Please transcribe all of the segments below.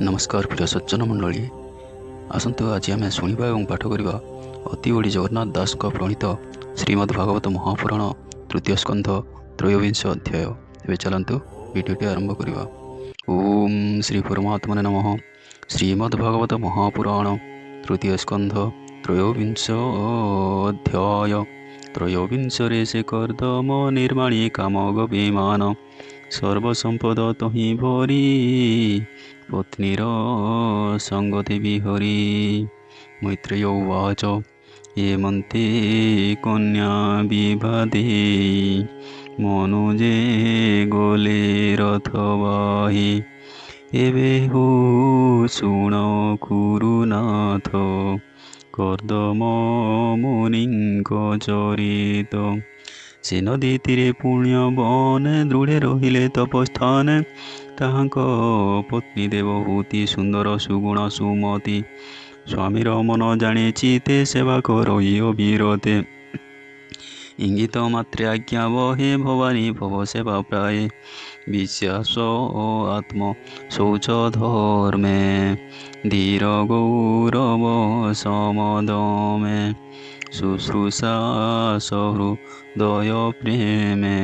नमस्कार प्रिय सज्जन मंडली आसतु आज आम शुणा और पाठ करवा अति बड़ी जगन्नाथ दास प्रणीत श्रीमद्भागवत महापुराण तृतीय स्कंध त्रयोविंश अध्याय। एवं चलतु भिडियोटी आरंभ करवा। ओम श्री परमात्मने नमः। श्रीमद्भागवत महापुराण तृतीय स्कंध त्रयोविंश अध्याय। त्रयोविंशरे से कर्दम निर्माणी कामग विमान सर्वसंपद तहि भरी पत्नीर संगति विहरी। मैत्रेय उवाच एमन्ते कन्या विभादे मनुजे गोले रथवाहि एवेहु शुण कुरुनाथ कर्दम मुनिंक चरित। से नदी तीरे पुण्य बन दृढ़े रहिले तपस्थान ताहांक पत्नी देवहूति सुंदर सुगुण सुमति स्वामीर मन जाने चिते सेवा करई अविरते। इंगित मात्रे आज्ञा बहे भवानी भव सेवा प्राय विश्वास आत्म शौच धर्मे धीर गौरव समदमे शुश्रूषा सहृदय प्रेमे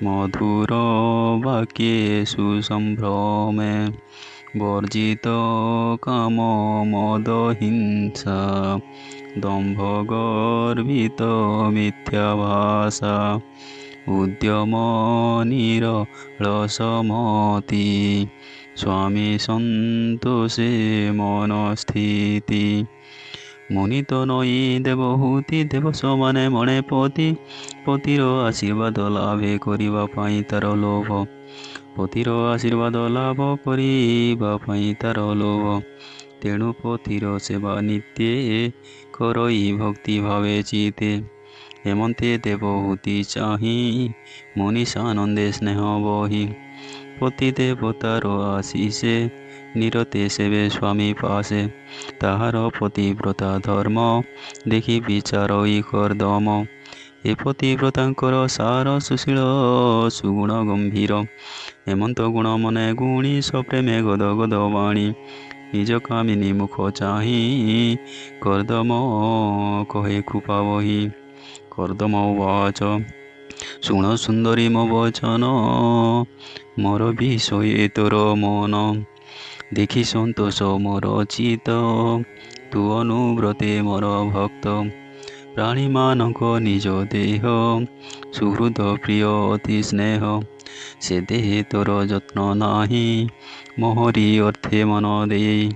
मधुर वाक्ये सुसंभ्रमे वर्जित काम मद हिंसा दंभ गर्भित मिथ्याभाषा उद्यम निरलसमति स्वामी संतोषे मनस्थिति। मुनि तो नई देवहूति देव समाने मणे पति पतिर आशीर्वाद लाभे करिबा पाई तार लोभ पतिर आशीर्वाद लाभ करिबा पाई तार लोभ तेणु पतिर सेवा नित्ये करई भक्ति भावे चिते। हेमंते देवहूति चाहि मुनि सानंदे स्नेह बहि पति देवतार आशीषे निरते सेवे स्वामी पासे ताहार पतिव्रता धर्म देखि विचारई कर्दम। ए पतिव्रतांकर सार सुशील सुगुण गंभीर हेमंत गुण मने गुणी सप्रेमे गद गद वाणी निज कामिनी मुख चाहि कर्दम कहे कृपा बहि। कर्दम उवाच शुण सुंदरी मो वचन मोर विषये तोर मन देखि सन्तोष मोर चित तु अनुव्रते मोर भक्त प्राणी मानक निज देह सुहृद प्रिय अति स्नेह से देहे तोर जत्न नाही मोहरी अर्थे मन देई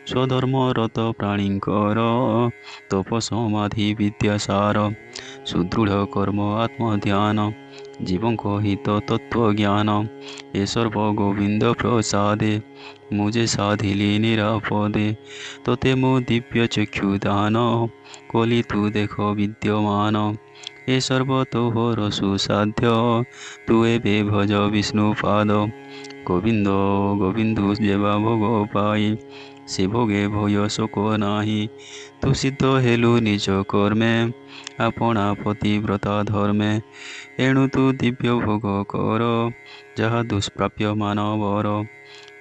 स्वधर्मरत प्राणींकर तप समाधि विद्यासार सुदृढ़ कर्म आत्मध्यान जीवन हित तत्व ज्ञान ए सर्व गोविंद प्रसादे मुझे साधिली निरापदे तोते मो दिव्य चक्षुदान कली तू देख विद्यमान ए सर्व तोहर सुसाध्य तू एबे भज विष्णुपाद गोविंद गोविंदु जेवा भोग पाई से भोगे भय शोक नाही तू सिद्ध हेलु निज कर्मे आपणा पतिव्रता धर्मे एणु तू दिव्य भोग कर जहा दुष्प्राप्य मानवर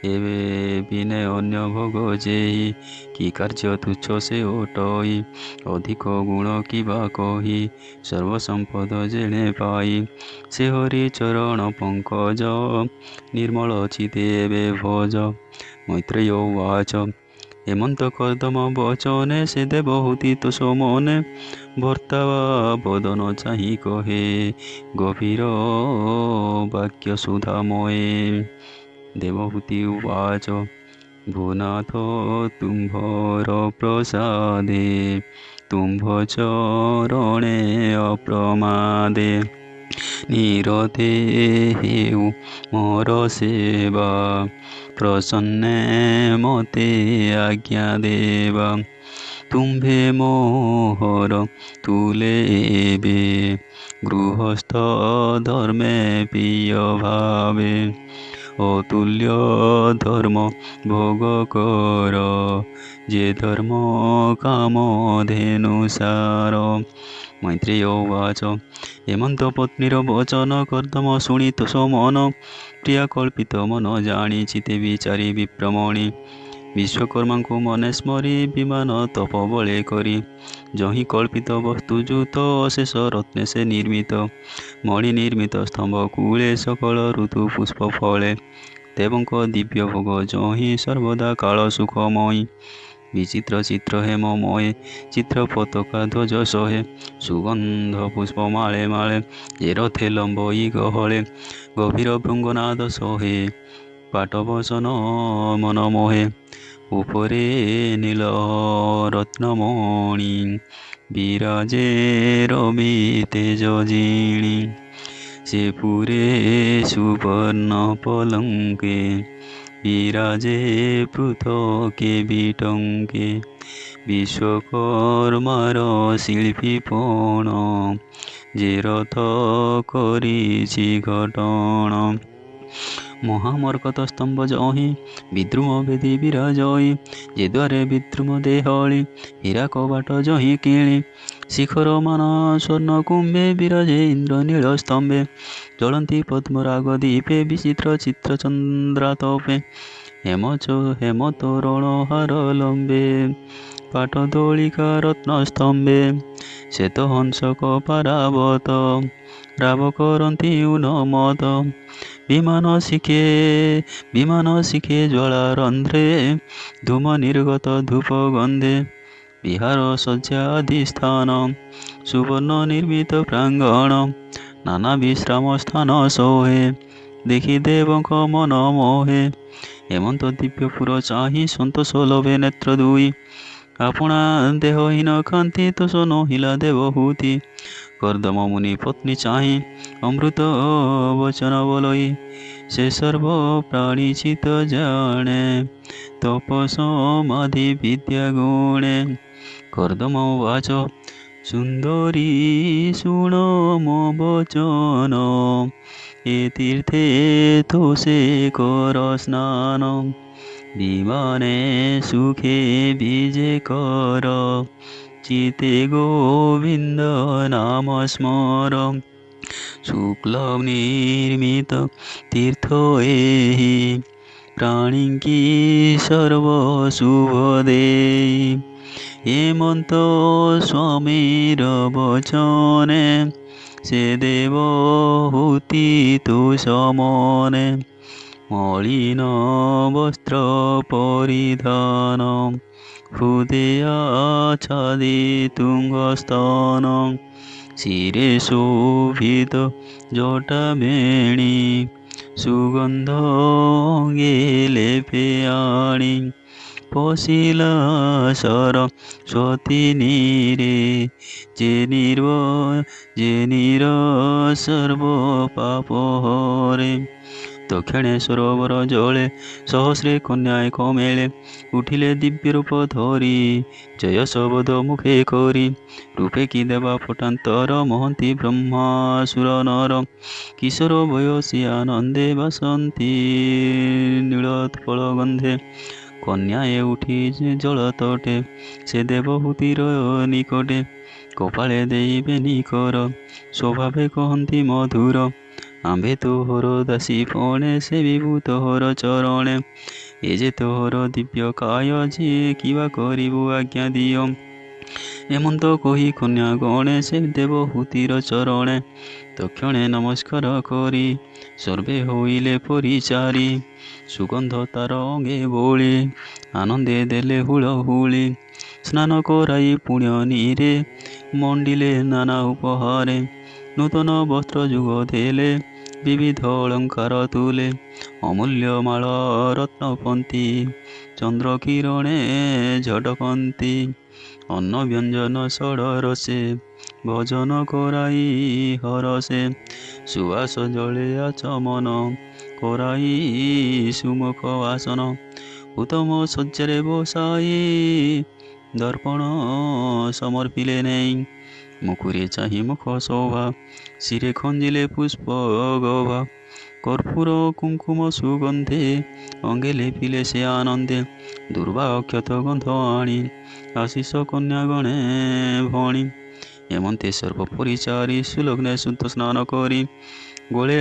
एवे बिने अन्य भोग जेहि कि कार्य तुच्छ से ओटई अधिक गुण किबा कही सर्वसंपद जेणे पाई से हरि चरण पंकज निर्मल चिते एवे भज। मैत्रेय उवाच हेमंत कर्दम वचने से देवहूति तो सोमने भर्ता बदन चाहि कहे गभीर वाक्य सुधामये। देवहूति उवाच भूनाथ तुम्भर प्रसादे तुम्भ चरणे अप्रमादे निरते हेउ मोर सेवा प्रसन्ने मते आज्ञा देवा तुम्भे मोहर तुलेबे गृहस्थ धर्मे प्रिय भावे अतुल्य धर्म भोग कर जे धर्म काम धेनुसार ମୈତ୍ରେୟ ଉବାଚ ହେମନ୍ତ ପତ୍ନୀର ବଚନ କର୍ଦ୍ଦମ ଶୁଣି ତୋଷ ମନ ପ୍ରିୟା କଳ୍ପିତ ମନ ଜାଣି ଚିତେ ବିଚାରି ବିପ୍ରମଣି ବିଶ୍ୱକର୍ମାଙ୍କୁ ମନେ ସ୍ମରି ବିମାନ ତପ ବଳେ କରି ଯହିଁ କଳ୍ପିତ ବସ୍ତୁ ଯୁତ ଅଶେଷ ରତ୍ନେ ସେ ନିର୍ମିତ ମଣି ନିର୍ମିତ ସ୍ତମ୍ଭ କୂଳେ ସକଳ ଋତୁ ପୁଷ୍ପ ଫଳେ ଦେବଙ୍କ ଦିବ୍ୟ ଭୋଗ ଯହିଁ ସର୍ବଦା କାଳ ସୁଖମୟୀ ବିଚିତ୍ର ଚିତ୍ର ହେମମୟ ଚିତ୍ର ପତାକା ଧ୍ୱଜ ଶହେ ସୁଗନ୍ଧ ପୁଷ୍ପ ମାଳେ ମାଳେ ରଥେ ଲମ୍ବଇ ଗହଳେ ଗଭୀର ଭୃଙ୍ଗନାଦ ଶହେ ପାଟବସନ ମନ ମୋହେ ଉପରେ ନୀଳ ରତ୍ନମଣି ବିରାଜେ ରବି ତେଜ ଜିଣି ସେ ପୁରେ ସୁବର୍ଣ୍ଣ ପଲଙ୍କେ বিরাজে পৃথকে বিটঙ্কে বিশ্বকর্মার শিল্পী পণ যে রথ করিছি ঘটন মহামর্কত স্তম্ভ জহি বিদ্রুম বেদী বিরাজই যে দ্বারে বিদ্রুম দেহলি হীরা কবাট জহি কিণি শিখর মান স্বর্ণ কুম্ভে বিরাজে ইন্দ্র নীল স্তম্ভে জ্বলন্তি পদ্মরাগ দ্বীপে বিচিত্র চিত্র চন্দ্রাতপে হেম তোরণ হার লম্বে পাটদোলিকা রত্নস্তম্ভে শ্বেত হংসক পারাবত রাব করন্তি উন্মত বিমান শিখে জ্বালারন্ধ্রে ধূম নির্গত ধূপ গন্ধে বিহার শয্যাধিস্থান সুবর্ণ নির্মিত প্রাঙ্গণ নানা বিশ্রাম স্থান সোহে দেখি দেবଙ୍କ মন মোহে হেমন্ত দিব্যপুর চাহি সন্তোষ লোভে নেত্র দুই আপনা দেহহীন কান্তি তোষ নহিলা দেবহূতি কর্দম মুনি পত্নী চাহি অমৃত বচন বলই সে সর্ব প্রাণী চিত জানে তপ সমাধি বিদ্যা গুণে কর্দম বাচ সুন্দরী শুণ মো বচন এ তীর্থে তো সে কর স্নান বিমানে সুখে বিজে কর চিতে গোবিন্দ নাম স্মর শুক্ল নির্মিত তীর্থ এহি প্রাণীঙ্কি সর্ব শুভ দেই হেমন্ত স্বামীর বচনে সে দেবহূতি তু সমনে মলিন বস্ত্র পরিধান হৃদে আচ্ছাদি তুঙ্গস্তন শিরে শোভিত জটা বেণী সুগন্ধ লেপে আনি পশিলা সরস্বতী নীরে যে নির সর্ব পাপ হরে দক্ষিণে সরোবর জলে সহস্রে কন্যা এক মেলে উঠিলে দিব্য রূপ ধরি জয় শবদ মুখে করি রূপে কি দেবা ফটান্তর মহন্তি ব্রহ্মাসুর নর কিশোর বয়সী আনন্দে বাসন্তী নীলোৎপল গন্ধে কন্যায়ে উঠি জল তটে সে দেবহূতির নিকটে কপালে দেইবে নিকর স্বভাবে কহন্তি মধুর আম্ভে তোহর দাসী ফণে সে বিভূ তোহর চরণে এ যে তোহর দিব্য কায় যে কিবা করিবু আজ্ঞা দিও এমন্ত কহি কন্যা গণে সে দেবহূতির চরণে তক্ষণে নমস্কার করি সর্বে হইলে পরিচারি সুগন্ধ তার অঙ্গে বলি আনন্দে দেলে হুড়হুড়ি স্নান করাই পুণ্য নীরে মন্ডিলে নানা উপহারে নূতন বস্ত্র যুগ দেলে বিবিধ অলঙ্কার তুলে অমূল্য মাଳ রত্নপন্থী চন্দ্রকিরণে ঝটকন্তি অন্ন ব্যঞ্জন ষড়রসে ভজন করাই হরসে সুবাস জলে আচমন করাই সুমুখ আসন উত্তম শয্যারে বসাই দর্পণ সমর্পিলে নেই মুখুরে চাহি মুখ শোভা শিরে খঞ্জিলে পুষ্প গভা কর্পূর কুঙ্কুম সুগন্ধে অঙ্গে লেপিলে সে আনন্দে দুর্বা অক্ষত গন্ধ আনি আশিষ কন্যাগণে ভণি এমন্তে সর্বপরিচারী সুলগ্নে শুদ্ধ স্নান করি গলে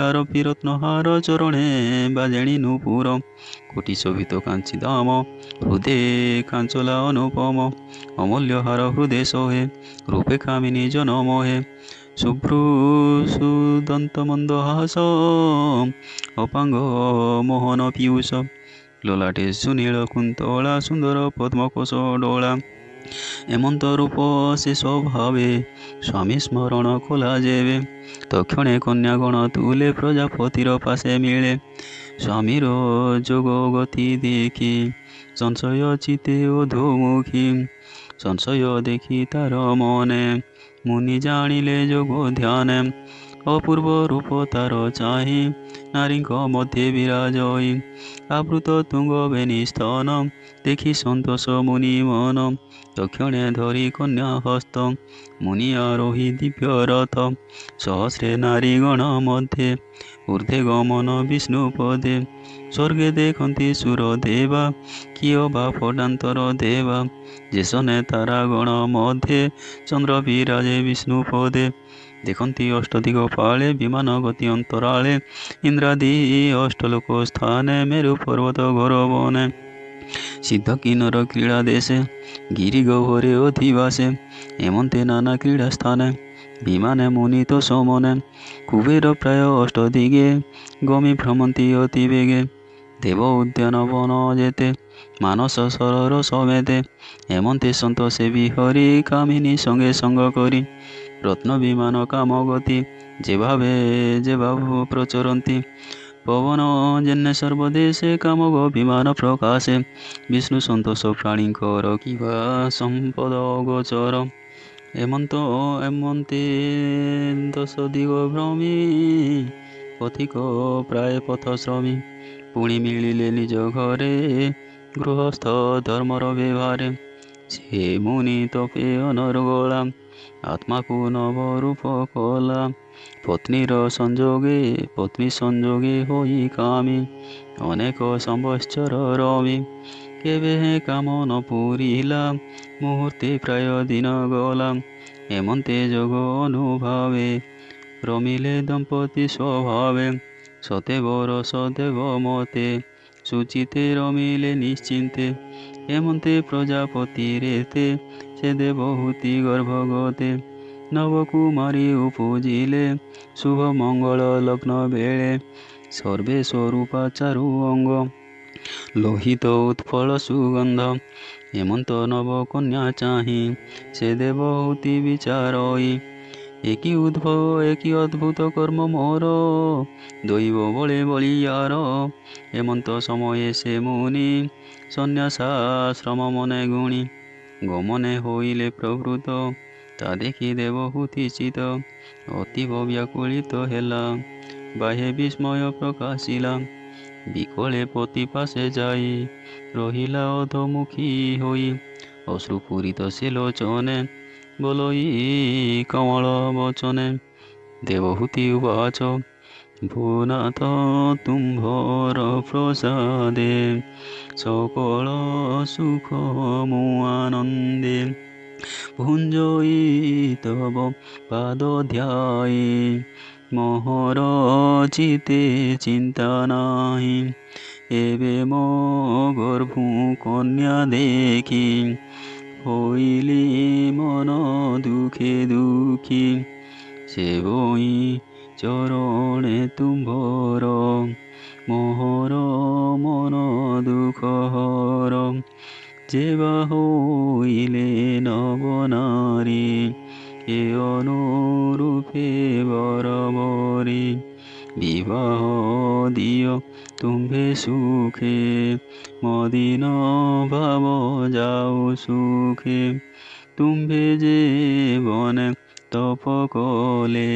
আরোপি রত্নহার চরণে বাজেণী নূপুর কোটি শোভিত কাঞ্চি দাম হৃদে কাঞ্চলা অনুপম অমূল্য হার হৃদে সোহে রূপে কামিনী জনমোহে শুভ্রু সুদন্ত মন্দহাস অপাঙ্গ মোহন পীয়ূষ ললাটে সুনীল কুন্তলা সুন্দর পদ্মকোশ ডোলা এমন্ত রূপ সে স্বভাবে স্বামী স্মরণ খোলা যেবে তক্ষণে কন্যাগণ তুলে প্রজাপতির পাশে মিলে স্বামীর যোগ গতি দেখি সংশয় চিতে অধোমুখী সংশয় দেখি তার মনে মুনি জাଣିলে যোগ ধ্যানে অপূর্ব রূপ তার চাহি নারীଙ୍କ মধ্যে বিরাজই আবৃত তুঙ্গ বেণী স্তন দেখি সন্তোষ মুনি মন তক্ষণে ধরি কন্যা হস্ত মুনি আরোহী দিব্য রথ সহস্রে নারীগণ মধ্যে ঊর্ধ্বে গমন বিষ্ণু পদে স্বর্গে দেখন্তি সুর দেবা কিয় বা ফডান্তর দেবা যেসনে তারাগণ মধ্যে চন্দ্র বিরাজে বিষ্ণু পদে দেখন্তি অষ্টদিগ পাଳେ বিমান গতি অন্তরালে ইন্দ্রাদি অষ্টলোক স্থানে মেরু পর্বত ঘোর বনে সিদ্ধ কিন্নর ক্রীড়া দেশে গিরি গহ্বরে অধিবাসে এমন্তে নানা ক্রীড়া স্থানে বিমানে মুনিত সমনে কুবের প্রায় অষ্টদিগে গমি ভ্রমন্তি অতি বেগে দেব উদ্যান বন যেতে মানস সরর সমেতে এমন্তে সন্তোষে বিহরি কামিনী সঙ্গে সঙ্গ করি রত্ন বিমান কামগতি যেভাবে প্রচরন্তি পবন জেন্নে সর্বদেশে কামগ বিমান প্রকাশে বিষ্ণু সন্তোষ প্রাণীঙ্কর কিবা সম্পদ গোচর এমন্তে দশ দিগ ভ্রমী পথিক প্রায় পথশ্রমী পুଣି ମିଳିଲେ ନିଜ ଘରେ ଗୃହସ୍ଥ ଧର୍ମର ବ୍ୟବହାରେ ସେ ମୁନି ତପେ ଅନର୍ଗଳା ଆତ୍ମାକୁ ନବ ରୂପ କଲା ପତ୍ନୀ ସଂଯୋଗେ ହୋଇ କାମୀ ଅନେକ ସମ୍ବତ୍ସର ରମି କେବେ କାମ ନ ପୁରିଲା ମୁହୂର୍ତ୍ତେ ପ୍ରାୟ ଦିନ ଗଲା ଏମନ୍ତେ ଯୋଗ ଅନୁଭାବେ ରମିଲେ ଦମ୍ପତି ସ୍ୱଭାବେ ସତେବ ରସ ଦେବ ମତେ ସୁଚିତେ ରମିଲେ ନିଶ୍ଚିନ୍ତେ ଏମନ୍ତେ ପ୍ରଜାପତି ରେତେ ସେ ଦେବହୂତି ଗର୍ଭଗତେ ନବକୁମାରୀ ଉପୁଜିଲେ ଶୁଭ ମଙ୍ଗଳ ଲଗ୍ନ ବେଳେ ସର୍ବେ ସ୍ୱରୂପା ଚାରୁ ଅଙ୍ଗ ଲୋହିତ ଉତ୍ଫଳ ସୁଗନ୍ଧ ଏମନ୍ତ ନବ କନ୍ୟା ଚାହିଁ ସେ ଦେବହୂତି ବିଚାରଇ একই অদ্ভুত কর্ম মোর দৈব বলে বলিয়ার এমন্ত সময়ে সে মুনি সন্ন্যাসাশ্রম মনে গুণী গমনে হইলে প্রভৃত তা দেখি দেবহূতি চিত অতীব ব্যাকুলিত হেলা বাহে বিস্ময় প্রকাশিলা বিকলে পতি পাশে যাই রহিলা অধমুখী হই অশ্রুপূরিত সে লোচনে বলই কমল বচনে দেবহূতি উবাচ ভূনাথ তুম্ভর প্রসাদে সকল সুখ মু আনন্দে ভুঞ্জই তব পাদ ধ্যায়ী মোহর চিতে চিন্তা নাহি এবে মো গর্ভু কন্যা দেখি হইলি মন দুঃখে দুঃখী সে বই চরণে তুম্ভর মোহর মন দুঃখ হর যেবা হইলে নবনারী এ অনুরূপে বরবরী বিবাহ দিও তুম্ভে সুখে মদিন ভাব যাও সুখে তুম্ভে যে বনে তপ কলে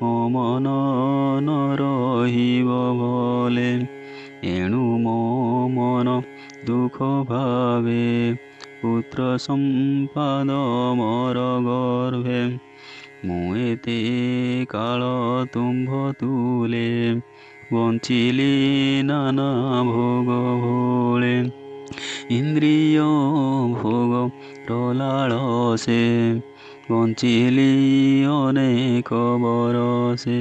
মন ন রহিব ভলে এণু মন দুঃখ ভাবে পুত্র সম্পাদ মর গর্ভে ମୁଁ ଏତେ କାଳ ତୁମ୍ଭ ତୁଲେ ବଞ୍ଚିଲି ନାନା ଭୋଗ ଭୋଳେ ଇନ୍ଦ୍ରିୟ ଭୋଗ ପ୍ରଲାଳସେ ବଞ୍ଚିଲି ଅନେକ ବରଷେ।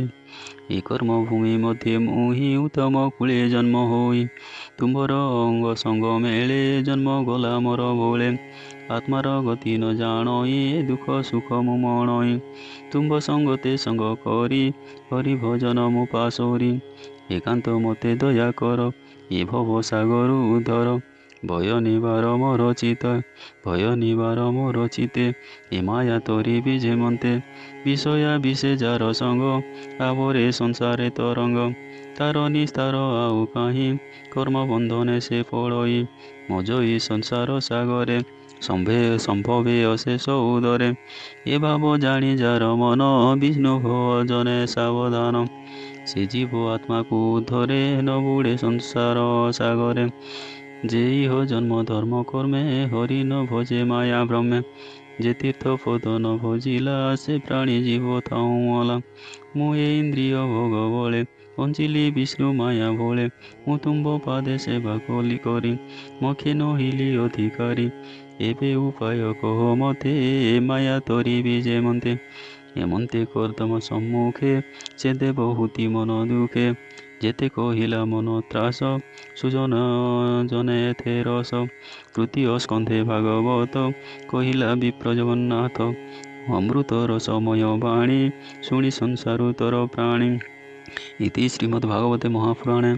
ଏ କର୍ମଭୂମି ମଧ୍ୟ ମୁଁ ହିଁ ଉତ୍ତମ କୂଳେ ଜନ୍ମ ହୋଇ ତୁମ୍ଭର ଅଙ୍ଗ ସଙ୍ଗ ମେଳେ ଜନ୍ମ ଗଲା ମୋର ଭୋଳେ। ଆତ୍ମାର ଗତି ନ ଜାଣଇ ଏ ଦୁଃଖ ସୁଖ ମୁଁ ମଣଇ ତୁମ୍ଭ ସଙ୍ଗତେ ସଙ୍ଗ କରି ହରି ଭଜନ ମୁଁ ପାଶୋରି। ଏକାନ୍ତ ମୋତେ ଦୟା କର ଏ ଭବ ସାଗରୁ ଉଦ୍ଧର ଭୟ ନିବାର ମୋର ଚିତ ଭୟ ନିବାର ମୋର ଚିତେ ଏ ମାୟା ତରିବି ଯେ ମନ୍ତେ ବିଷୟା ବିଷେ ଯାର ସଙ୍ଗ ଆବରେ ସଂସାରେ ତରଙ୍ଗ ତାର ନିସ୍ତାର ଆଉ କାହିଁ କର୍ମ ବନ୍ଧନେ ସେ ପଳଇ ମଜଇ ସଂସାର ସାଗରେ ସମ୍ଭବେ ଅଶେଷ ଉଦରେ। ଏ ଭାବ ଜାଣି ଯାର ମନ ବିଷ୍ଣୁ ଭଜନେ ସାବଧାନ ସେ ଜୀବ ଆତ୍ମାକୁ ଧରେ ନ ବୁଡ଼େ ସଂସାର ସାଗରେ। ଯେ ଇହ ଜନ୍ମ ଧର୍ମ କର୍ମେ ହରି ନ ଭଜେ ମାୟା ଭ୍ରମେ ଯେ ତୀର୍ଥ ପଦ ନ ଭଜିଲା ସେ ପ୍ରାଣୀ ଜୀବ ଥାଉ ମଲା। ମୁଁ ଏ ଇନ୍ଦ୍ରିୟ ଭୋଗ ବଳେ ବଞ୍ଚିଲି ବିଷ୍ଣୁ ମାୟା ଭୋଳେ ମୁଁ ତୁମ୍ଭ ପାଦେ ସେବା କଲି କରି ମଖେ ନହିଲି ଅଧିକାରୀ। ଏବେ ଉପାୟ କହ ମତେ ଏ ମାୟା ତରିବି ଯେ ମନ୍ତେ ଏମନ୍ତେ କର୍ଦମ ସମ୍ମୁଖେ ସେ ଦେବ ହୁତି ମନ ଦୁଃଖେ। ଯେତେ କହିଲା ମନ ତ୍ରାସ ସୁଜନ ଜନେ ଏଥେ ରସ ତୃତୀୟ ସ୍କନ୍ଧେ ଭାଗବତ କହିଲା ବିପ୍ର ଜଗନ୍ନାଥ ଅମୃତ ରସମୟ ବାଣୀ ଶୁଣି ସଂସାରୁତର ପ୍ରାଣୀ। ଇତି ଶ୍ରୀମଦ୍ଭାଗବତେ ମହାପୁରାଣେ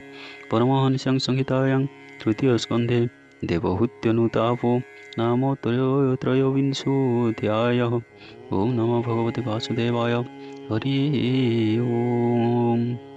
ପରମହଂସ୍ୟାଂ ସଂହିତାୟାଂ ତୃତୀୟ ସ୍କନ୍ଧେ ଦେବହୂତ୍ୟନୁତାପो ନାମ ତ୍ରୟୋବିଂଶୋऽଧ୍ୟାୟः। ଓಂ ନମୋ ଭଗବତେ ବାସୁଦେବାୟ। ହରି ଓମ୍।